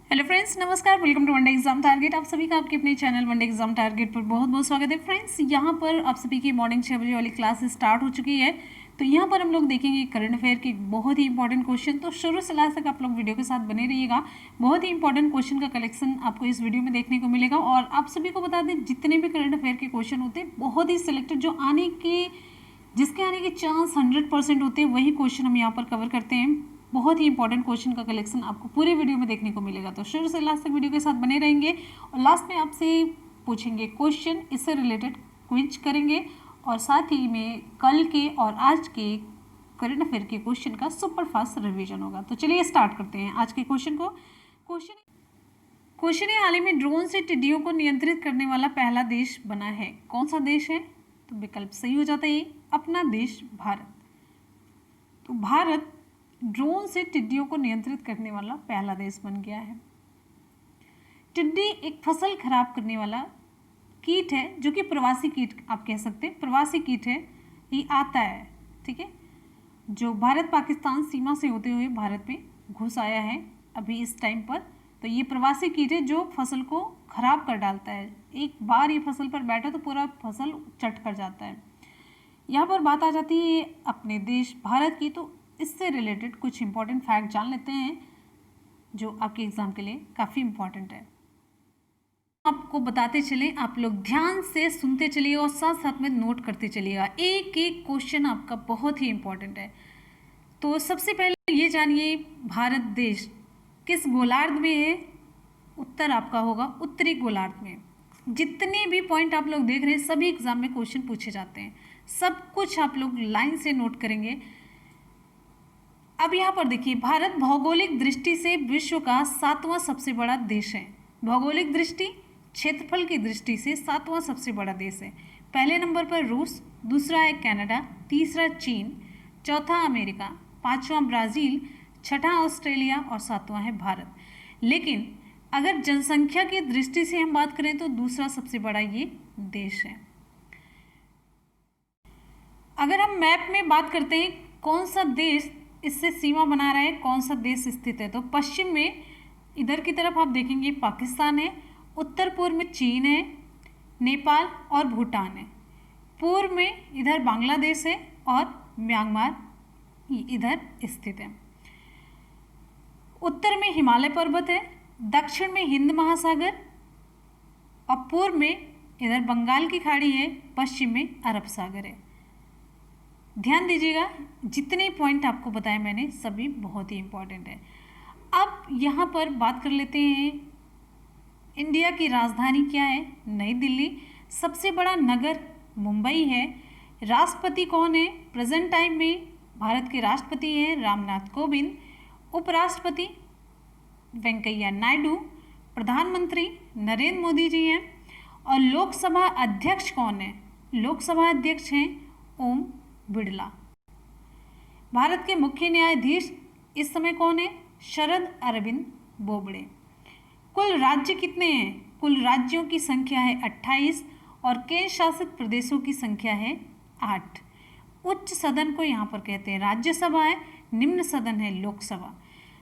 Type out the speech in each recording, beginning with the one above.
Hello friends, नमस्कार। Welcome to one day exam target. आप सभी का आपके अपने चैनल वनडे एग्जाम टारगेट पर बहुत बहुत स्वागत है। फ्रेंड्स, यहाँ पर आप सभी की मॉर्निंग 6 बजे वाली क्लास स्टार्ट हो चुकी है। तो यहाँ पर हम लोग देखेंगे करंट अफेयर के बहुत ही इंपॉर्टेंट क्वेश्चन। तो शुरू से लास्ट तक आप लोग वीडियो के साथ बने रहिएगा। बहुत ही इंपॉर्टेंट क्वेश्चन का कलेक्शन आपको इस वीडियो में देखने को मिलेगा। और आप सभी को बता दें, जितने भी करंट अफेयर के क्वेश्चन होते हैं बहुत ही सिलेक्टेड, जो जिसके आने के चांस 100% होते हैं, वही क्वेश्चन हम यहाँ पर कवर करते हैं। बहुत ही इंपॉर्टेंट क्वेश्चन का कलेक्शन आपको पूरे वीडियो में देखने को मिलेगा। तो शुरू से लास्ट तक वीडियो के साथ बने रहेंगे और लास्ट में आपसे पूछेंगे क्वेश्चन, इससे रिलेटेड क्विज करेंगे और साथ ही में कल के और आज के करंट अफेयर के क्वेश्चन का सुपर फास्ट रिवीजन होगा। तो चलिए स्टार्ट करते हैं आज के क्वेश्चन को। क्वेश्चन है, हाल ही में ड्रोन से टिड्डियों को नियंत्रित करने वाला पहला देश बना है। कौन सा देश है? तो विकल्प सही हो जाता है अपना देश भारत। तो भारत ड्रोन से टिड्डियों को नियंत्रित करने वाला पहला देश बन गया है। टिड्डी एक फसल खराब करने वाला कीट है, जो कि प्रवासी कीट आप कह सकते हैं। प्रवासी कीट है, ये आता है, ठीक है, जो भारत पाकिस्तान सीमा से होते हुए भारत में घुस आया है अभी इस टाइम पर। तो ये प्रवासी कीट है जो फसल को खराब कर डालता है। एक बार ये फसल पर बैठा तो पूरा फसल चट कर जाता है। यहाँ पर बात आ जाती है अपने देश भारत की। तो इससे रिलेटेड कुछ इंपॉर्टेंट फैक्ट जान लेते हैं जो आपके एग्जाम के लिए काफ़ी इंपॉर्टेंट है। आपको बताते चले, आप लोग ध्यान से सुनते चलिए और साथ साथ में नोट करते चलिएगा। एक एक क्वेश्चन आपका बहुत ही इंपॉर्टेंट है। तो सबसे पहले ये जानिए, भारत देश किस गोलार्ध में है? उत्तर आपका होगा उत्तरी गोलार्ध में। जितने भी पॉइंट आप लोग देख रहे हैं, सभी एग्जाम में क्वेश्चन पूछे जाते हैं। सब कुछ आप लोग लाइन से नोट करेंगे। अब यहाँ पर देखिए, भारत भौगोलिक दृष्टि से विश्व का 7वां सबसे बड़ा देश है। भौगोलिक दृष्टि, क्षेत्रफल की दृष्टि से 7वां सबसे बड़ा देश है। पहले नंबर पर रूस, दूसरा है कनाडा, तीसरा चीन, चौथा अमेरिका, पांचवा ब्राज़ील, छठा ऑस्ट्रेलिया और सातवां है भारत। लेकिन अगर जनसंख्या की दृष्टि से हम बात करें तो दूसरा सबसे बड़ा ये देश है। अगर हम मैप में बात करते हैं, कौन सा देश इससे सीमा बना रहा है, कौन सा देश स्थित है, तो पश्चिम में इधर की तरफ आप देखेंगे पाकिस्तान है, उत्तर पूर्व में चीन है, नेपाल और भूटान है, पूर्व में इधर बांग्लादेश है और म्यांमार इधर स्थित है, उत्तर में हिमालय पर्वत है, दक्षिण में हिंद महासागर और पूर्व में इधर बंगाल की खाड़ी है, पश्चिम में अरब सागर है। ध्यान दीजिएगा, जितने पॉइंट आपको बताए मैंने सभी बहुत ही इंपॉर्टेंट है। अब यहाँ पर बात कर लेते हैं, इंडिया की राजधानी क्या है? नई दिल्ली। सबसे बड़ा नगर मुंबई है। राष्ट्रपति कौन है? प्रेजेंट टाइम में भारत के राष्ट्रपति हैं रामनाथ कोविंद। उपराष्ट्रपति वेंकैया नायडू। प्रधानमंत्री नरेंद्र मोदी जी हैं। और लोकसभा अध्यक्ष कौन है? लोकसभा अध्यक्ष हैं ओम बिड़ला। भारत के मुख्य न्यायाधीश इस समय कौन है? शरद अरविंद बोबड़े। कुल राज्य कितने हैं? कुल राज्यों की संख्या है 28 और केंद्र शासित प्रदेशों की संख्या है 8। उच्च सदन को यहाँ पर कहते हैं राज्यसभा है, निम्न सदन है लोकसभा।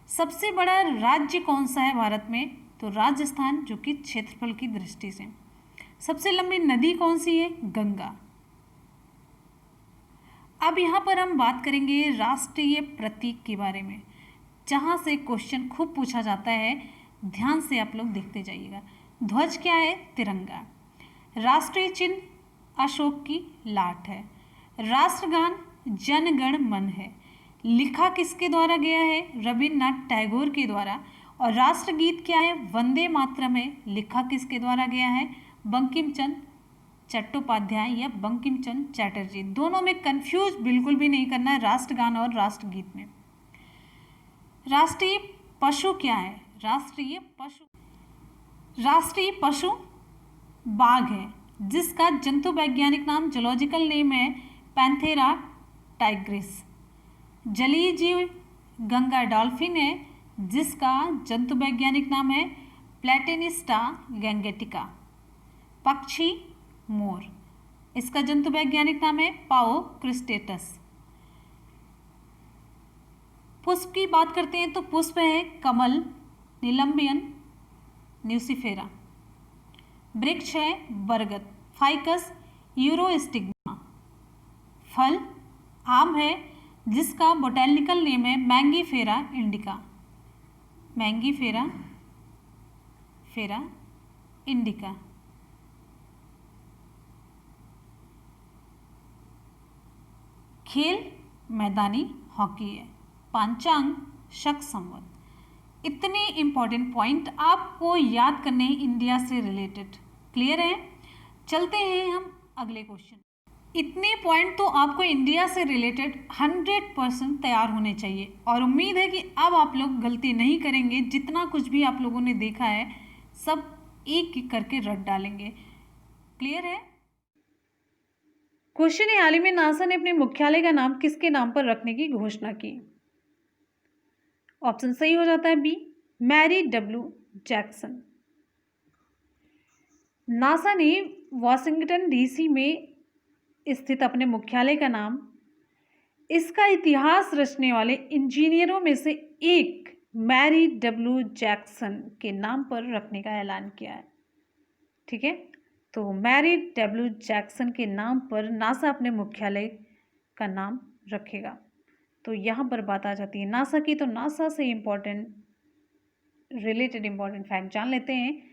सबसे बड़ा राज्य कौन सा है भारत में? तो राजस्थान, जो कि क्षेत्रफल की दृष्टि से। सबसे लंबी नदी कौन सी है? गंगा। अब यहाँ पर हम बात करेंगे राष्ट्रीय प्रतीक के बारे में, जहाँ से क्वेश्चन खूब पूछा जाता है। ध्यान से आप लोग देखते जाइएगा। ध्वज क्या है? तिरंगा। राष्ट्रीय चिन्ह अशोक की लाट है। राष्ट्रगान जन गण मन है। लिखा किसके द्वारा गया है? रविन्द्रनाथ टैगोर के द्वारा। और राष्ट्रगीत क्या है? वंदे मातरम है। लिखा किसके द्वारा गया है? बंकिम चंद्र चट्टोपाध्याय या बंकिम चंद्र चटर्जी। दोनों में कंफ्यूज बिल्कुल भी नहीं करना है, राष्ट्रगान और राष्ट्रगीत में। राष्ट्रीय पशु क्या है? राष्ट्रीय पशु बाघ है, जिसका जंतु वैज्ञानिक नाम, जूलॉजिकल नेम है पैंथेरा टाइग्रिस। जलीय जीव गंगा डॉल्फिन है, जिसका जंतु वैज्ञानिक नाम है प्लेटेनिस्टा गैंगेटिका। पक्षी मोर, इसका जंतु वैज्ञानिक नाम है पाओ क्रिस्टेटस। पुष्प की बात करते हैं तो पुष्प है कमल, निलंबियन, न्यूसिफेरा। वृक्ष है बरगद, फाइकस यूरोस्टिग्मा। फल आम है जिसका बोटैनिकल नेम है मैंगीफेरा इंडिका, मैंगीफेरा इंडिका। खेल मैदानी हॉकी है, पांचांग शक संवत। इतने इंपॉर्टेंट पॉइंट आपको याद करने हैं इंडिया से रिलेटेड। क्लियर है? चलते हैं हम अगले क्वेश्चन। इतने पॉइंट तो आपको इंडिया से रिलेटेड 100% तैयार होने चाहिए और उम्मीद है कि अब आप लोग गलती नहीं करेंगे। जितना कुछ भी आप लोगों ने देखा है सब एक एक करके रट डालेंगे। क्लियर है? क्वेश्चन है, हाल ही में नासा ने अपने मुख्यालय का नाम किसके नाम पर रखने की घोषणा की? ऑप्शन सही हो जाता है B, Mary W Jackson. NASA ने वॉशिंगटन डीसी में स्थित अपने मुख्यालय का नाम इसका इतिहास रचने वाले इंजीनियरों में से एक मैरी डब्ल्यू जैक्सन के नाम पर रखने का ऐलान किया है। ठीक है, तो मैरी डब्ल्यू जैक्सन के नाम पर नासा अपने मुख्यालय का नाम रखेगा। तो यहाँ पर बात आ जाती है नासा की, तो नासा से रिलेटेड इंपॉर्टेंट फैक्ट जान लेते हैं।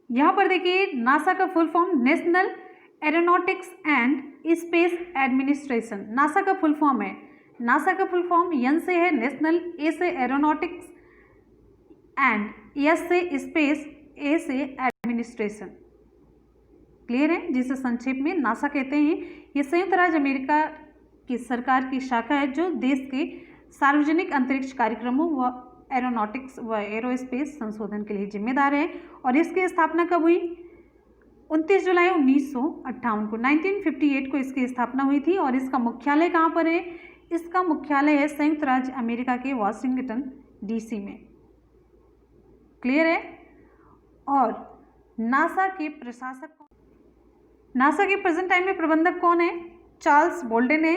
यहाँ पर देखिए नासा का full form national aeronautics and space administration. NASA का फुल फॉर्म है, नासा का फुल फॉर्म एन से है नेशनल, ए से एरोनॉटिक्स एंड एस से स्पेस, ए से एडमिनिस्ट्रेशन। क्लियर है? जिसे संक्षेप में नासा कहते हैं। ये संयुक्त राज्य अमेरिका की सरकार की शाखा है जो देश के सार्वजनिक अंतरिक्ष कार्यक्रमों व एरोनॉटिक्स व एरोस्पेस संशोधन के लिए जिम्मेदार है। और इसकी स्थापना कब हुई? 29 जुलाई 1958 को, 1958 को इसकी स्थापना हुई थी। और इसका मुख्यालय कहाँ पर है? इसका मुख्यालय है संयुक्त राज्य अमेरिका के वॉशिंगटन डीसी में। क्लियर है? और नासा के प्रशासक, नासा के प्रेजेंट टाइम में प्रबंधक कौन है? चार्ल्स बोल्डन है।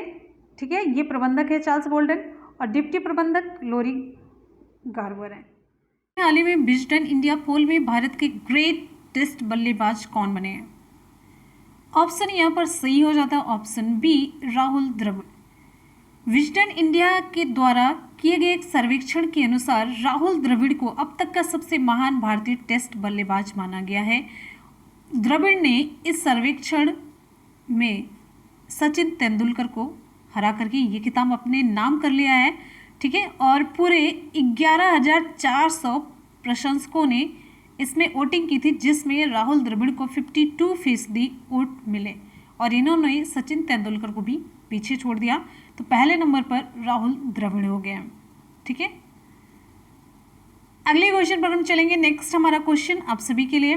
ठीक है, ये प्रबंधक है चार्ल्स बोल्डन और डिप्टी प्रबंधक लोरी गार्वर है। हाल ही में विजडन इंडिया पोल में भारत के ग्रेटेस्ट बल्लेबाज कौन बने हैं? ऑप्शन यहाँ पर सही हो जाता है option B, Rahul Dravid. Wisden India के द्वारा किए गए एक सर्वेक्षण के अनुसार राहुल द्रविड़ को अब तक का सबसे महान भारतीय टेस्ट बल्लेबाज माना गया है। द्रविड़ ने इस सर्वेक्षण में सचिन तेंदुलकर को हरा करके ये खिताब अपने नाम कर लिया है। ठीक है, और पूरे 11,400 प्रशंसकों ने इसमें वोटिंग की थी जिसमें राहुल द्रविड़ को 52% वोट मिले और इन्होंने सचिन तेंदुलकर को भी पीछे छोड़ दिया। तो पहले नंबर पर राहुल द्रविड़ हो गए। ठीक है, अगले क्वेश्चन पर हम चलेंगे। नेक्स्ट हमारा क्वेश्चन आप सभी के लिए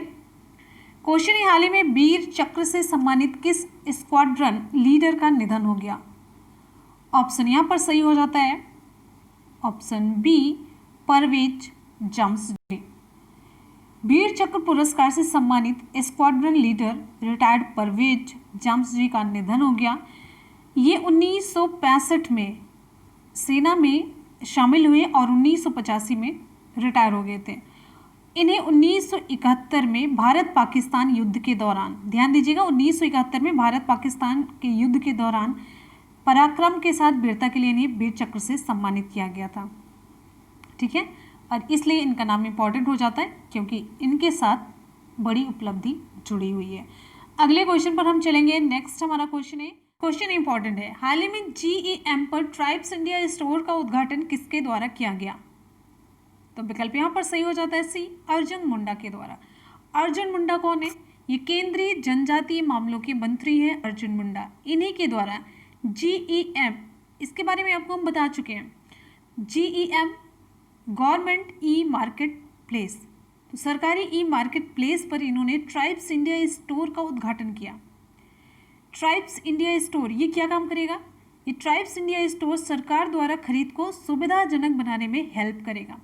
क्वेश्चन है, हाल ही में वीर चक्र से सम्मानित किस स्क्वाड्रन लीडर का निधन हो गया? ऑप्शन यहाँ पर सही हो जाता है ऑप्शन बी, परवेज जामशेदजी। वीर चक्र पुरस्कार से सम्मानित स्क्वाड्रन लीडर रिटायर्ड परवेज जामशेदजी का निधन हो गया। ये 1965 में सेना में शामिल हुए और 1985 में रिटायर हो गए थे। इन्हें 1971 में भारत पाकिस्तान युद्ध के दौरान, ध्यान दीजिएगा 1971 में भारत पाकिस्तान के युद्ध के दौरान पराक्रम के साथ वीरता के लिए इन्हें वीर चक्र से सम्मानित किया गया था। ठीक है, और इसलिए इनका नाम इंपॉर्टेंट हो जाता है क्योंकि इनके साथ बड़ी उपलब्धि जुड़ी हुई है। अगले क्वेश्चन पर हम चलेंगे। नेक्स्ट हमारा क्वेश्चन इंपॉर्टेंट है, हाल ही में GEM पर ट्राइब्स इंडिया स्टोर का उद्घाटन किसके द्वारा किया गया? तो विकल्प यहाँ पर सही हो जाता है सी, अर्जुन मुंडा के द्वारा। अर्जुन मुंडा कौन है? ये केंद्रीय जनजातीय मामलों के मंत्री हैं अर्जुन मुंडा। इन्हीं के द्वारा GEM, इसके बारे में आपको हम बता चुके हैं। GEM government e market place, तो सरकारी ई मार्केट प्लेस पर इन्होंने ट्राइब्स इंडिया स्टोर का उद्घाटन किया। ट्राइब्स इंडिया स्टोर ये क्या काम करेगा? ये ट्राइब्स इंडिया स्टोर सरकार द्वारा खरीद को सुविधाजनक बनाने में हेल्प करेगा।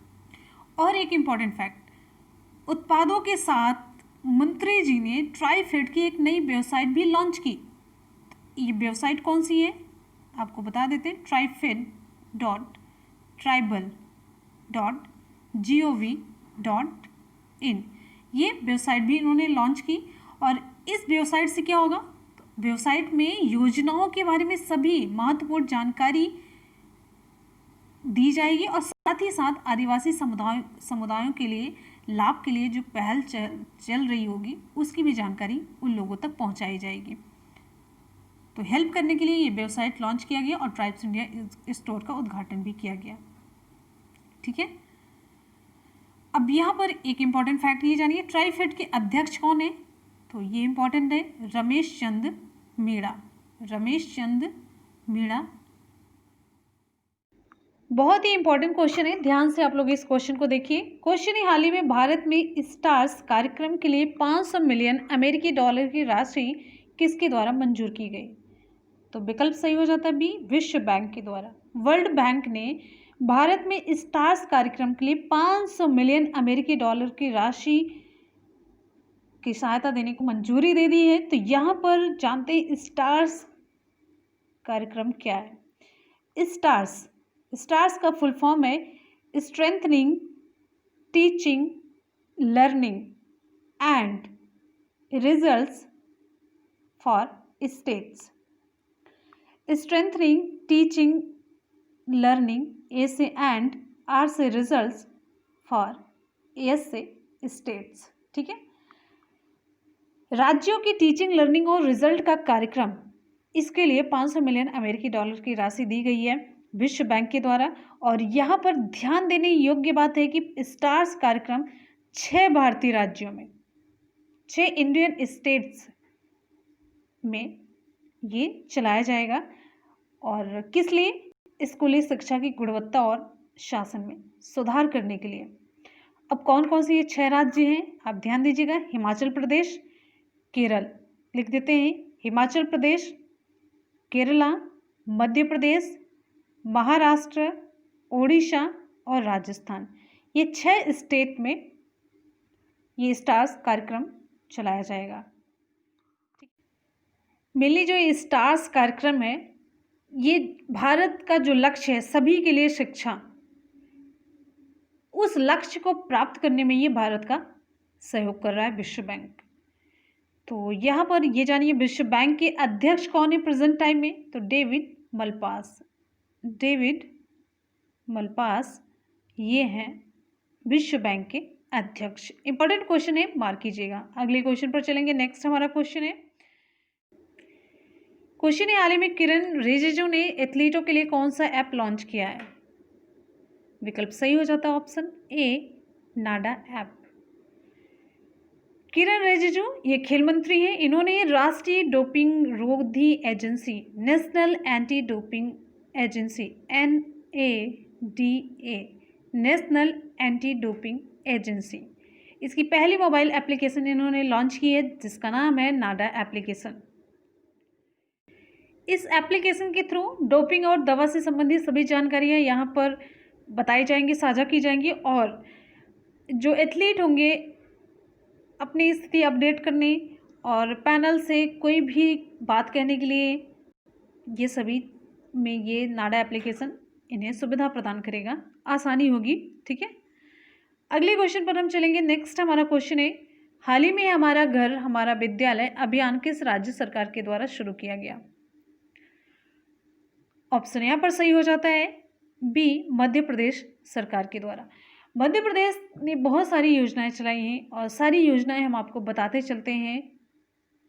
और एक इम्पॉर्टेंट फैक्ट, उत्पादों के साथ मंत्री जी ने ट्राइफेड की एक नई वेबसाइट भी लॉन्च की। ये वेबसाइट कौन सी है आपको बता देते हैं, trifed.tribal.gov डॉट इन। ये वेबसाइट भी इन्होंने लॉन्च की और इस वेबसाइट से क्या होगा, वेबसाइट में योजनाओं के बारे में सभी महत्वपूर्ण जानकारी दी जाएगी और साथ ही साथ आदिवासी समुदायों के लिए लाभ के लिए जो पहल चल रही होगी उसकी भी जानकारी उन लोगों तक पहुंचाई जाएगी। तो हेल्प करने के लिए ये वेबसाइट लॉन्च किया गया और ट्राइब्स इंडिया स्टोर का उद्घाटन भी किया गया। ठीक है, अब यहाँ पर एक इम्पॉर्टेंट फैक्ट ये जानिए, ट्राइफेड के अध्यक्ष कौन है, तो ये इम्पॉर्टेंट है, रमेश चंद मीणा। रमेश चंद मीणा बहुत ही इंपॉर्टेंट क्वेश्चन है, ध्यान से आप लोग इस क्वेश्चन को देखिए। क्वेश्चन है, हाल ही में भारत में स्टार्स कार्यक्रम के लिए 500 मिलियन अमेरिकी डॉलर की राशि किसके द्वारा मंजूर की गई, तो विकल्प सही हो जाता है बी, विश्व बैंक के द्वारा। वर्ल्ड बैंक ने भारत में स्टार्स कार्यक्रम के लिए 500 मिलियन अमेरिकी डॉलर की राशि की सहायता देने को मंजूरी दे दी है। तो यहाँ पर जानते हैं स्टार्स कार्यक्रम क्या है। स्टार्स का फुल फॉर्म है strengthening teaching learning and results for states. Strengthening teaching learning A से एंड, आर से रिजल्ट्स, फॉर एस से स्टेट्स। ठीक है, राज्यों की टीचिंग लर्निंग और रिजल्ट का कार्यक्रम, इसके लिए 500 मिलियन अमेरिकी डॉलर की राशि दी गई है विश्व बैंक के द्वारा। और यहाँ पर ध्यान देने योग्य बात है कि स्टार्स कार्यक्रम 6 भारतीय राज्यों में, 6 इंडियन स्टेट्स में ये चलाया जाएगा। और किस लिए, स्कूली शिक्षा की गुणवत्ता और शासन में सुधार करने के लिए। अब कौन कौन से ये 6 राज्य हैं आप ध्यान दीजिएगा, हिमाचल प्रदेश, केरल, लिख देते हैं हिमाचल प्रदेश, केरला, मध्य प्रदेश, महाराष्ट्र, ओडिशा और राजस्थान। ये 6 स्टेट में ये स्टार्स कार्यक्रम चलाया जाएगा। मेनली जो ये स्टार्स कार्यक्रम है, ये भारत का जो लक्ष्य है सभी के लिए शिक्षा, उस लक्ष्य को प्राप्त करने में ये भारत का सहयोग कर रहा है विश्व बैंक। तो यहाँ पर ये जानिए विश्व बैंक के अध्यक्ष कौन है प्रेजेंट टाइम में, तो डेविड मलपास। डेविड मलपास ये हैं विश्व बैंक के अध्यक्ष। इंपॉर्टेंट क्वेश्चन है, मार्क कीजिएगा। अगले क्वेश्चन पर चलेंगे। नेक्स्ट हमारा क्वेश्चन है, हाल ही में किरण रिजिजू ने एथलीटों के लिए कौन सा ऐप लॉन्च किया है, विकल्प सही हो जाता है ऑप्शन ए, नाडा ऐप। किरण रिजिजू ये खेल मंत्री हैं, इन्होंने राष्ट्रीय डोपिंग रोधी agency, national anti doping agency NADA, national anti doping agency, इसकी पहली मोबाइल एप्लीकेशन इन्होंने लॉन्च की है जिसका नाम है नाडा एप्लीकेशन। इस एप्लीकेशन के थ्रू डोपिंग और दवा से संबंधित सभी जानकारियाँ यहाँ पर बताई जाएंगी, साझा की जाएंगी और जो एथलीट होंगे अपनी स्थिति अपडेट करने और पैनल से कोई भी बात कहने के लिए ये सभी में ये नाडा एप्लीकेशन इन्हें सुविधा प्रदान करेगा, आसानी होगी। ठीक है, अगले क्वेश्चन पर हम चलेंगे। नेक्स्ट हमारा क्वेश्चन है, हाल ही में हमारा घर हमारा विद्यालय अभियान किस राज्य सरकार के द्वारा शुरू किया गया, ऑप्शन यहाँ पर सही हो जाता है बी, मध्य प्रदेश सरकार के द्वारा। मध्य प्रदेश ने बहुत सारी योजनाएं चलाई हैं और सारी योजनाएं हम आपको बताते चलते हैं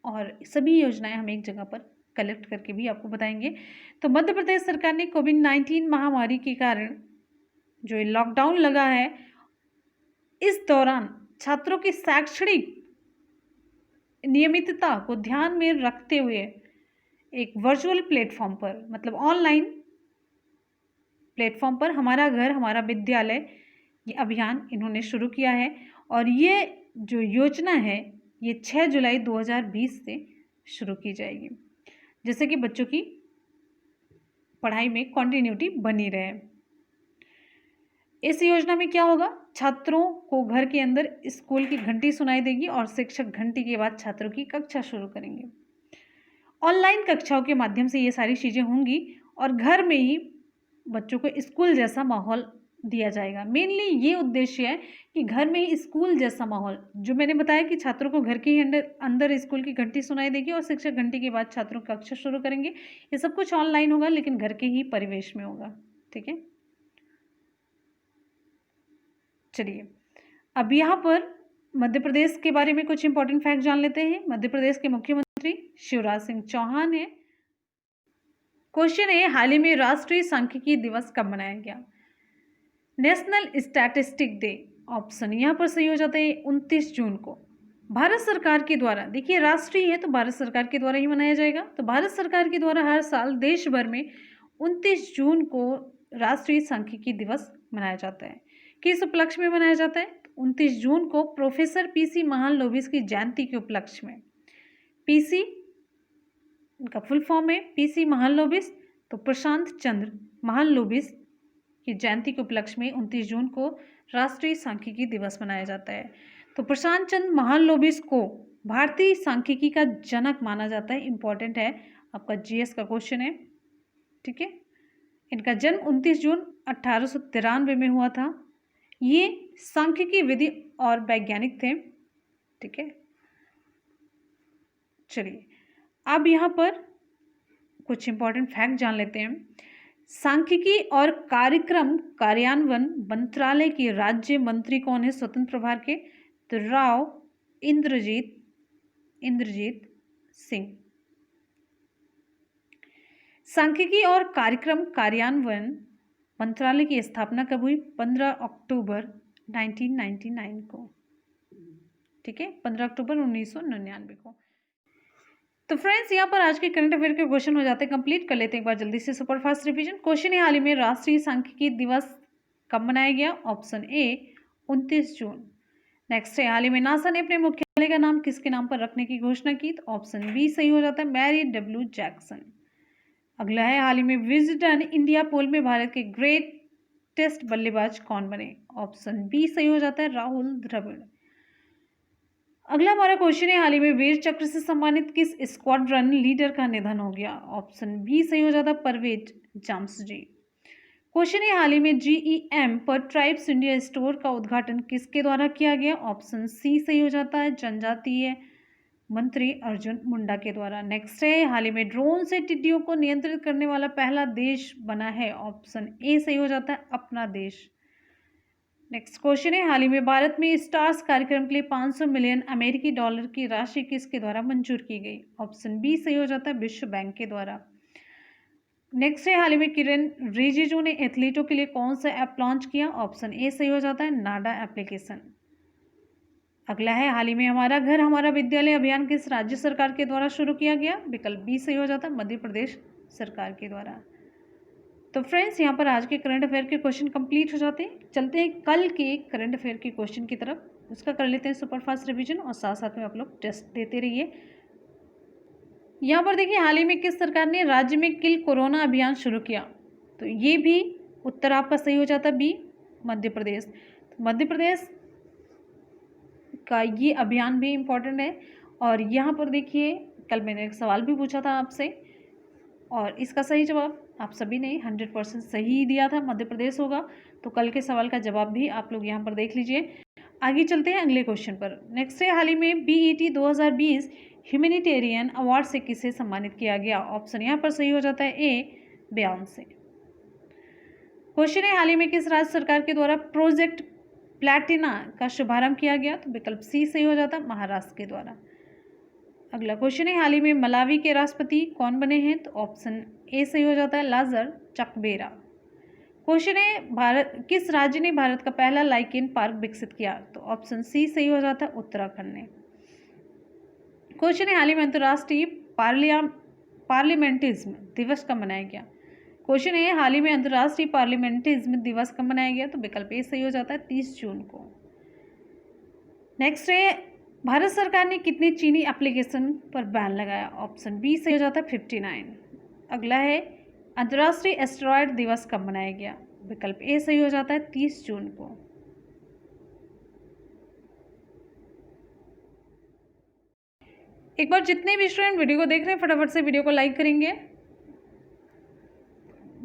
और सभी योजनाएं हम एक जगह पर कलेक्ट करके भी आपको बताएंगे। तो मध्य प्रदेश सरकार ने कोविड-19 महामारी के कारण जो लॉकडाउन लगा है, इस दौरान छात्रों की शैक्षणिक नियमितता को ध्यान में रखते हुए एक वर्चुअल प्लेटफॉर्म पर, मतलब ऑनलाइन प्लेटफॉर्म पर हमारा घर हमारा विद्यालय ये अभियान इन्होंने शुरू किया है। और ये जो योजना है ये 6 जुलाई 2020 से शुरू की जाएगी, जिससे कि बच्चों की पढ़ाई में कंटिन्यूटी बनी रहे। इस योजना में क्या होगा, छात्रों को घर के अंदर स्कूल की घंटी सुनाई देगी और शिक्षक घंटी के बाद छात्रों की कक्षा शुरू करेंगे। ऑनलाइन कक्षाओं के माध्यम से ये सारी चीज़ें होंगी और घर में ही बच्चों को स्कूल जैसा माहौल दिया जाएगा। मेनली ये उद्देश्य है कि घर में ही स्कूल जैसा माहौल, जो मैंने बताया कि छात्रों को घर के ही अंदर स्कूल की घंटी सुनाई देगी और शिक्षक घंटी के बाद छात्रों का कक्षा शुरू करेंगे। ये सब कुछ ऑनलाइन होगा लेकिन घर के ही परिवेश में होगा। ठीक है, चलिए अब यहाँ पर मध्य प्रदेश के बारे में कुछ इंपॉर्टेंट फैक्ट जान लेते हैं। मध्य प्रदेश के मुख्यमंत्री शिवराज सिंह चौहान है। क्वेश्चन है, हाल ही में राष्ट्रीय सांख्यिकी दिवस कब मनाया गया? नेशनल स्टैटिस्टिक डे, ऑप्शन यहाँ पर सही हो जाता है 29 जून को। भारत सरकार के द्वारा, देखिए राष्ट्रीय है तो भारत सरकार के द्वारा ही मनाया जाएगा। तो भारत सरकार के द्वारा हर साल देश भर में 29 जून को राष्ट्रीय सांख्यिकी दिवस मनाया जाता है। किस उपलक्ष्य में मनाया जाता है? 29 जून को प्रोफेसर पीसी महालनोबिस की जयंती के उपलक्ष्य में। पीसी इनका फुल फॉर्म है पीसी महालनोबिस, तो प्रशांत चंद्र महालनोबिस की जयंती के उपलक्ष्य में 29 जून को राष्ट्रीय सांख्यिकी दिवस मनाया जाता है। तो प्रशांत चंद्र महालनोबिस को भारतीय सांख्यिकी का जनक माना जाता है। इंपॉर्टेंट है, आपका जीएस का क्वेश्चन है। ठीक है, इनका जन्म 29 जून 1893 में हुआ था। ये सांख्यिकी विधि और वैज्ञानिक थे। ठीक है, चलिए अब यहाँ पर कुछ इंपॉर्टेंट फैक्ट जान लेते हैं। सांख्यिकी और कार्यक्रम कार्यान्वयन मंत्रालय के राज्य मंत्री कौन है स्वतंत्र प्रभार के? तो राव इंद्रजीत सिंह। सांख्यिकी और कार्यक्रम कार्यान्वयन मंत्रालय की स्थापना कब हुई? 15 अक्टूबर 1999 को। ठीक है, 15 अक्टूबर 1999 को। तो फ्रेंड्स यहाँ पर आज के करंट अफेयर के क्वेश्चन हो जाते हैं कंप्लीट। कर लेते हैं एक बार जल्दी से सुपरफास्ट रिवीजन। क्वेश्चन है, हाल ही में राष्ट्रीय सांख्यिकी दिवस कब मनाया गया? Option A 29 June. नेक्स्ट है, हाल ही में नासा ने अपने मुख्यालय का नाम किसके नाम पर रखने की घोषणा की? तो ऑप्शन बी सही हो जाता है, मैरी डब्ल्यू जैक्सन। अगला है, हाल ही में विजडन इंडिया पोल में भारत के ग्रेटेस्ट बल्लेबाज कौन बने? ऑप्शन बी सही हो जाता है, राहुल द्रविड़। अगला हमारा क्वेश्चन है, हाल ही में वीर चक्र से सम्मानित किस स्क्वाड्रन लीडर का निधन हो गया? ऑप्शन बी सही हो जाता है, परवेज जामसजी। क्वेश्चन है, हाल ही में GEM पर ट्राइब्स इंडिया स्टोर का उद्घाटन किसके द्वारा किया गया? ऑप्शन सी सही हो जाता है, जनजातीय मंत्री अर्जुन मुंडा के द्वारा। नेक्स्ट है, हाल ही में ड्रोन से टिड्डियों को नियंत्रित करने वाला पहला देश बना है? ऑप्शन ए सही हो जाता है, अपना देश। नेक्स्ट क्वेश्चन है, हाल ही में भारत में स्टार्स कार्यक्रम के लिए 500 मिलियन अमेरिकी डॉलर की राशि किसके द्वारा मंजूर की गई? ऑप्शन बी सही हो जाता है, विश्व बैंक के द्वारा। नेक्स्ट है, हाल ही में किरण रिजिजू ने एथलीटों के लिए कौन सा ऐप लॉन्च किया? ऑप्शन ए सही हो जाता है, नाडा एप्लीकेशन। अगला है, हाल ही में हमारा घर हमारा विद्यालय अभियान किस राज्य सरकार के द्वारा शुरू किया गया? विकल्प बी सही हो जाता है, मध्य प्रदेश सरकार के द्वारा। तो फ्रेंड्स यहाँ पर आज के करंट अफेयर के क्वेश्चन कंप्लीट हो जाते हैं। चलते हैं कल के करंट अफेयर के क्वेश्चन की तरफ, उसका कर लेते हैं सुपरफास्ट रिवीजन और साथ साथ में आप लोग टेस्ट देते रहिए। यहाँ पर देखिए, हाल ही में किस सरकार ने राज्य में किल कोरोना अभियान शुरू किया? तो ये भी उत्तर आपका सही हो जाता है, बी मध्य प्रदेश। तो मध्य प्रदेश का ये अभियान भी इम्पोर्टेंट है। और यहाँ पर देखिए, कल मैंने एक सवाल भी पूछा था आपसे और इसका सही जवाब आप सभी ने 100% सही दिया था, मध्य प्रदेश होगा। तो कल के सवाल का जवाब भी आप लोग यहाँ पर देख लीजिए। आगे चलते हैं अगले क्वेश्चन पर। नेक्स्ट है, हाल ही में BET 2020 ह्यूमैनिटेरियन अवार्ड से किसे सम्मानित किया गया? ऑप्शन यहाँ पर सही हो जाता है, ए बेयॉन्से। क्वेश्चन है, हाल ही में किस राज्य सरकार के द्वारा प्रोजेक्ट प्लैटिना का शुभारंभ किया गया? तो विकल्प सी सही हो जाता है, महाराष्ट्र के द्वारा। अगला क्वेश्चन है, हाल ही में मलावी के राष्ट्रपति कौन बने हैं? तो ऑप्शन ए सही हो जाता है, लाजर चकबेरा। क्वेश्चन है, भारत किस राज्य ने भारत का पहला लाइकेन पार्क विकसित किया? तो ऑप्शन सी सही हो जाता है, उत्तराखंड ने। क्वेश्चन है, हाल ही में अंतर्राष्ट्रीय पार्लियामेंटिज्म दिवस कब मनाया गया? क्वेश्चन है, हाल ही में अंतर्राष्ट्रीय पार्लियामेंटिज्म दिवस कब मनाया गया? तो विकल्प ए सही हो जाता है, 30 जून को। नेक्स्ट है, भारत सरकार ने कितनी चीनी एप्लीकेशन पर बैन लगाया? ऑप्शन बी सही हो जाता है, 59। अगला है, अंतर्राष्ट्रीय एस्टेरॉयड दिवस कब मनाया गया? विकल्प ए सही हो जाता है, 30 जून को। एक बार जितने भी स्टूडेंट वीडियो को देख रहे हैं फटाफट से वीडियो को लाइक करेंगे।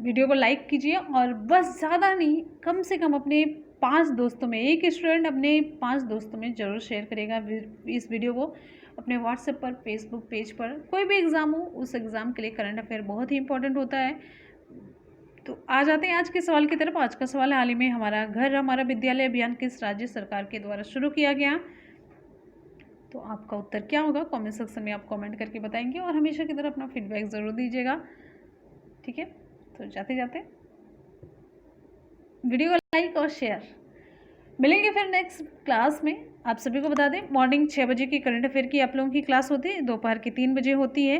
वीडियो को लाइक कीजिए और बस ज़्यादा नहीं, कम से कम अपने 5 दोस्तों में, एक स्टूडेंट अपने 5 दोस्तों में ज़रूर शेयर करेगा इस वीडियो को। अपने व्हाट्सएप पर, फेसबुक पेज पर, कोई भी एग्ज़ाम हो उस एग्ज़ाम के लिए करंट अफेयर बहुत ही इंपॉर्टेंट होता है। तो आ जाते हैं आज के सवाल की तरफ। आज का सवाल है, हाल ही में हमारा घर हमारा विद्यालय अभियान किस राज्य सरकार के द्वारा शुरू किया गया? तो आपका उत्तर क्या होगा कमेंट सेक्शन में आप कमेंट करके बताएंगे और हमेशा की तरह अपना फीडबैक ज़रूर दीजिएगा, ठीक है। तो जाते जाते वीडियो को लाइक और शेयर। मिलेंगे फिर नेक्स्ट क्लास में। आप सभी को बता दें, मॉर्निंग 6 बजे की करंट अफेयर की आप लोगों की क्लास होती है, दोपहर की 3 बजे होती है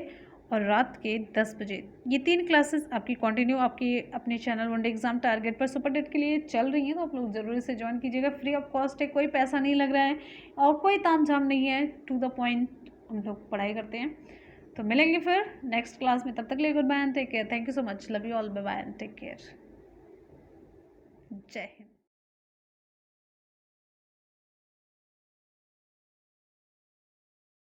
और रात के 10 बजे। ये 3 क्लासेस आपकी कंटिन्यू आपकी अपने चैनल वनडे एग्जाम टारगेट पर सुपर डेट के लिए चल रही हैं। तो आप लोग ज़रूर इसे ज्वाइन कीजिएगा, फ्री ऑफ कॉस्ट है, कोई पैसा नहीं लग रहा है और कोई ताम झाम नहीं है, टू द पॉइंट हम लोग पढ़ाई करते हैं। तो मिलेंगे फिर नेक्स्ट क्लास में, तब तक लिए good bye and take care. Thank you so much, love you all, bye bye and take care. जय हिंद।